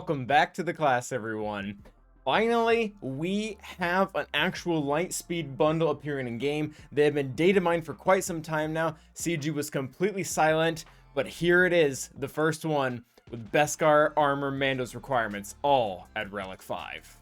welcome back to the class, everyone. Finally, we have an actual Lightspeed bundle appearing in game. They have been data mined for quite some time now. CG was completely silent, but here it is, the first one with Beskar Armor Mando's requirements, all at Relic 5.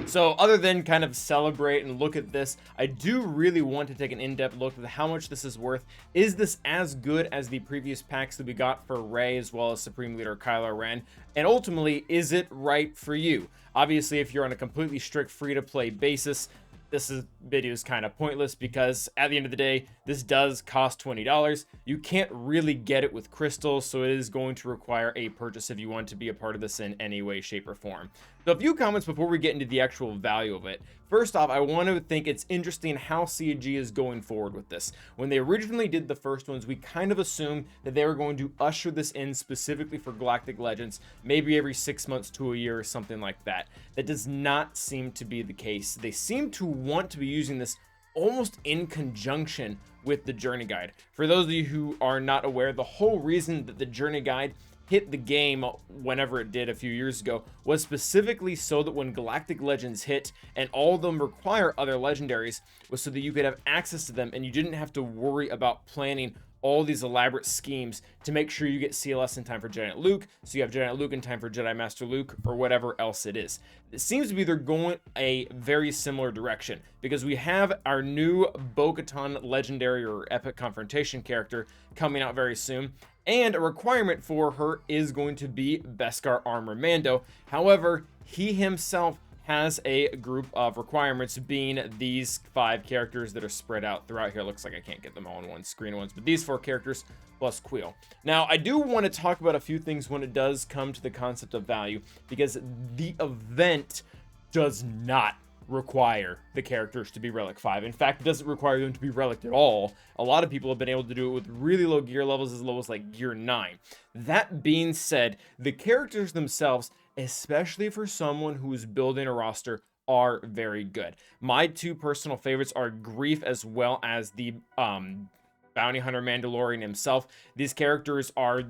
So other than kind of celebrate and look at this, I do really want to take an in-depth look at how much this is worth. Is this as good as the previous packs that we got for Rey as well as Supreme Leader Kylo Ren? And ultimately, is it right for you? Obviously, if you're on a completely strict free-to-play basis, this video is kind of pointless because at the end of the day, this does cost $20. You can't really get it with crystals, so it is going to require a purchase if you want to be a part of this in any way, shape, or form. So a few comments before we get into the actual value of it. First off, I want to think it's interesting how CG is going forward with this. When they originally did the first ones, we kind of assumed that they were going to usher this in specifically for Galactic Legends, maybe every 6 months to a year or something like that. That does not seem to be the case. They seem to want to be using this almost in conjunction with the Journey Guide. For those of you who are not aware, the whole reason that the Journey Guide hit the game whenever it did a few years ago was specifically so that when Galactic Legends hit and all of them require other legendaries was so that you could have access to them and you didn't have to worry about planning all these elaborate schemes to make sure you get CLS in time for Giant Luke, so you have Giant Luke in time for Jedi Master Luke, or whatever else it is. It seems to be they're going a very similar direction, because we have our new Bo-Katan legendary or epic confrontation character coming out very soon, and a requirement for her is going to be Beskar Armor Mando. However, he himself has a group of requirements, being these 5 characters that are spread out throughout here. Looks like I can't get them all on one screen at once, but these 4 characters plus Queel. Now, I do want to talk about a few things when it does come to the concept of value, because the event does not require the characters to be Relic 5. In fact, it doesn't require them to be Relic at all. A lot of people have been able to do it with really low gear levels, as low as like gear 9. That being said, the characters themselves, especially for someone who is building a roster, are very good. My 2 personal favorites are Grief as well as the Bounty Hunter Mandalorian himself. These characters are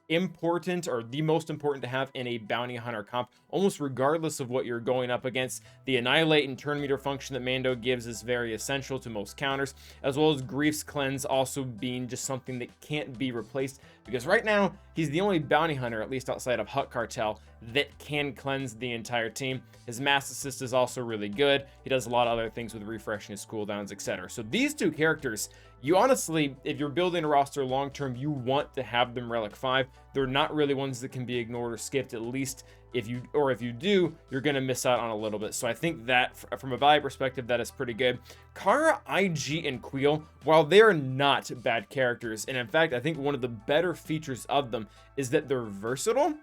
important, or the most important to have in a bounty hunter comp, almost regardless of what you're going up against. The annihilate and turn meter function that Mando gives is very essential to most counters, as well as Grief's cleanse also being just something that can't be replaced, because right now he's the only bounty hunter, at least outside of Hut Cartel, that can cleanse the entire team. His mass assist is also really good. He does a lot of other things with refreshing his cooldowns, etc. So these 2 characters, you honestly, if you're building a roster long term, you want to have them Relic 5. They're not really ones that can be ignored or skipped, at least if you do, you're going to miss out on a little bit. So I think that from a value perspective, that is pretty good. Kara, IG, and Queel, while they're not bad characters, and in fact, I think one of the better features of them is that they're versatile.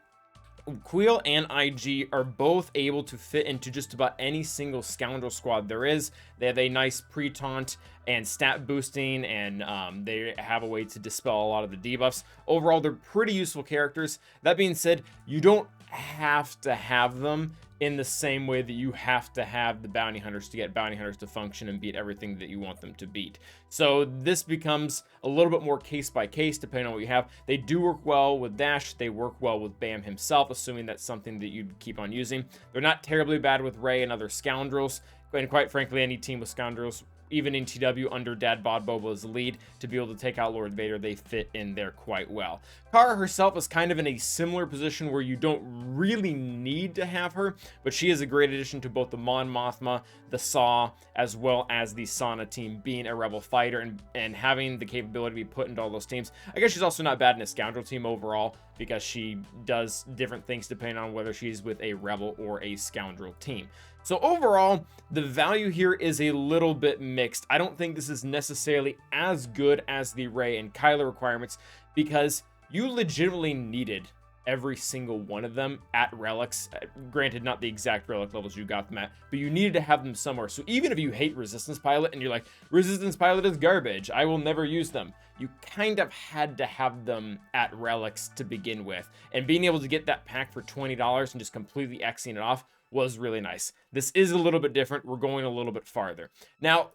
Queel and IG are both able to fit into just about any single scoundrel squad there is. They have a nice pre-taunt and stat boosting, and they have a way to dispel a lot of the debuffs. Overall, they're pretty useful characters. That being said, you don't have to have them in the same way that you have to have the bounty hunters to get bounty hunters to function and beat everything that you want them to beat. So this becomes a little bit more case by case depending on what you have. They do work well with Dash. They work well with Bam himself, assuming that's something that you'd keep on using. They're not terribly bad with Rey and other scoundrels, and quite frankly, any team with scoundrels, even in TW under Dad Bod Boba's lead, to be able to take out Lord Vader, they fit in there quite well. Kara herself is kind of in a similar position where you don't really need to have her, but she is a great addition to both the Mon Mothma, the Saw, as well as the Sana team, being a rebel fighter and having the capability to be put into all those teams. I guess she's also not bad in a scoundrel team overall, because she does different things depending on whether she's with a rebel or a scoundrel team. So overall, the value here is a little bit mixed. I don't think this is necessarily as good as the Rey and Kylo requirements, because you legitimately needed every single one of them at relics. Granted, not the exact relic levels you got them at, but you needed to have them somewhere. So even if you hate Resistance Pilot and you're like, Resistance Pilot is garbage, I will never use them, you kind of had to have them at relics to begin with. And being able to get that pack for $20 and just completely Xing it off was really nice. This is a little bit different. We're going a little bit farther. Now,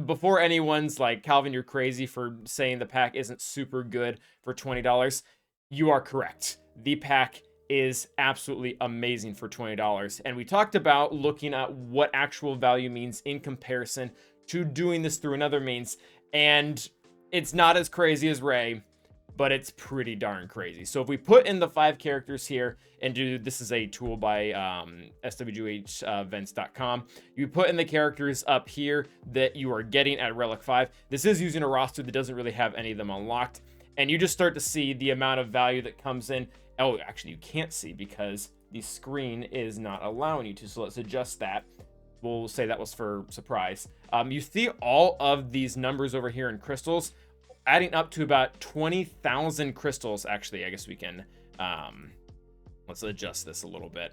before anyone's like, Calvin, you're crazy for saying the pack isn't super good for $20, You are correct. The pack is absolutely amazing for $20. And we talked about looking at what actual value means in comparison to doing this through another means. And it's not as crazy as Ray, but it's pretty darn crazy. So if we put in the 5 characters here and do, this is a tool by SWGOH events.com. You put in the characters up here that you are getting at Relic 5. This is using a roster that doesn't really have any of them unlocked. And you just start to see the amount of value that comes in. Oh, actually, you can't see because the screen is not allowing you to. So let's adjust that. We'll say that was for surprise. You see all of these numbers over here in crystals, adding up to about 20,000 crystals. Actually, I guess we can, let's adjust this a little bit.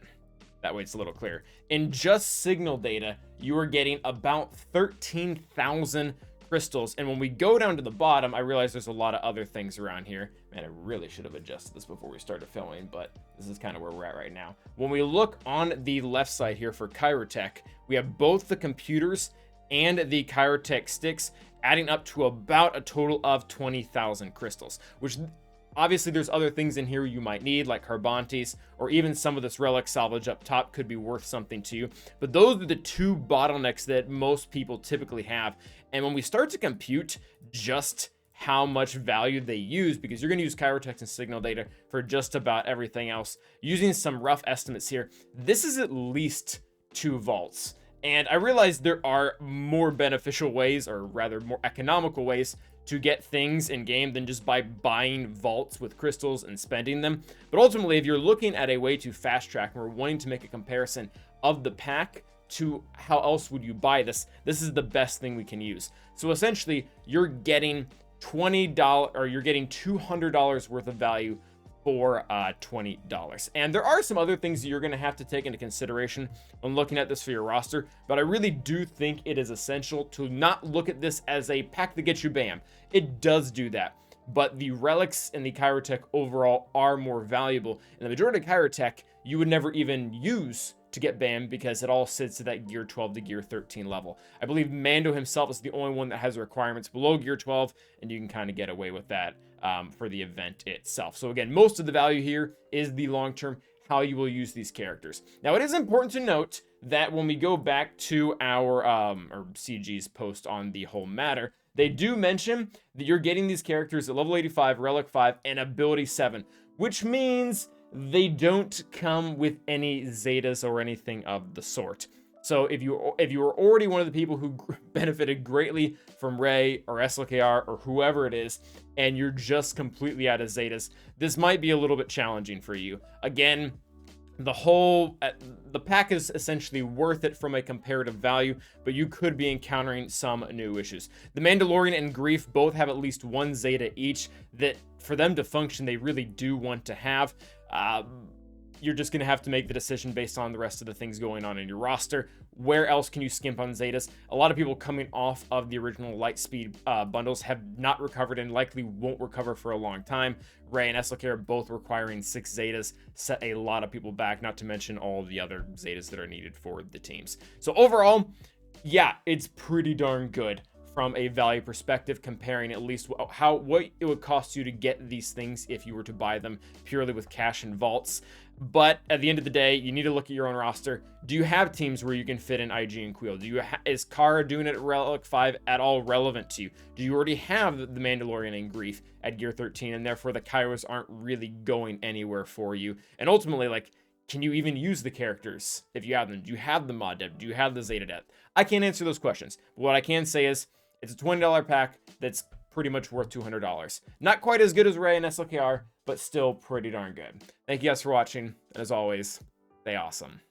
That way it's a little clearer. In just signal data, you are getting about 13,000 crystals. And when we go down to the bottom, I realize there's a lot of other things around here. Man, I really should have adjusted this before we started filming, but this is kind of where we're at right now. When we look on the left side here for Chirotech, we have both the computers and the Chirotech sticks adding up to about a total of 20,000 crystals, which obviously there's other things in here you might need, like Carbontes, or even some of this relic salvage up top could be worth something to you. But those are the 2 bottlenecks that most people typically have. And when we start to compute just how much value they use, because you're going to use Chirotech and signal data for just about everything else, using some rough estimates here, this is at least 2 vaults. And I realize there are more beneficial ways, or rather more economical ways, to get things in game than just by buying vaults with crystals and spending them. But ultimately, if you're looking at a way to fast track and we're wanting to make a comparison of the pack to how else would you buy this, this is the best thing we can use. So essentially, you're getting $20 or you're getting $200 worth of value for $20. And there are some other things that you're going to have to take into consideration when looking at this for your roster, but I really do think it is essential to not look at this as a pack that gets you BAM. It does do that, but the relics and the Chirotech overall are more valuable, and the majority of Chirotech you would never even use to get BAM because it all sits at that gear 12 to gear 13 level. I believe Mando himself is the only one that has requirements below gear 12, and you can kind of get away with that for the event itself. So again, most of the value here is the long-term, how you will use these characters. Now, it is important to note that when we go back to our or CG's post on the whole matter, they do mention that you're getting these characters at level 85, Relic 5, and Ability 7, which means they don't come with any Zetas or anything of the sort. So if you were already one of the people who benefited greatly from Ray or SLKR or whoever it is, and you're just completely out of Zetas, this might be a little bit challenging for you. Again, the pack is essentially worth it from a comparative value, but you could be encountering some new issues. The Mandalorian and Grief both have at least 1 Zeta each that for them to function, they really do want to have. You're just going to have to make the decision based on the rest of the things going on in your roster. Where else can you skimp on Zetas? A lot of people coming off of the original Lightspeed bundles have not recovered and likely won't recover for a long time. Ray and SLK are both requiring 6 Zetas, set a lot of people back, not to mention all of the other Zetas that are needed for the teams. So overall, yeah, it's pretty darn good from a value perspective, comparing at least what it would cost you to get these things if you were to buy them purely with cash and vaults. But at the end of the day, you need to look at your own roster. Do you have teams where you can fit in IG and Queel? Is Kara doing it at Relic 5 at all relevant to you? Do you already have the Mandalorian and Grief at gear 13, and therefore the Kairos aren't really going anywhere for you? And ultimately, like, can you even use the characters if you have them? Do you have the mod depth? Do you have the Zeta depth? I can't answer those questions. But what I can say is it's a $20 pack that's pretty much worth $200. Not quite as good as Ray and SLKR, but still pretty darn good. Thank you guys for watching, and as always, stay awesome.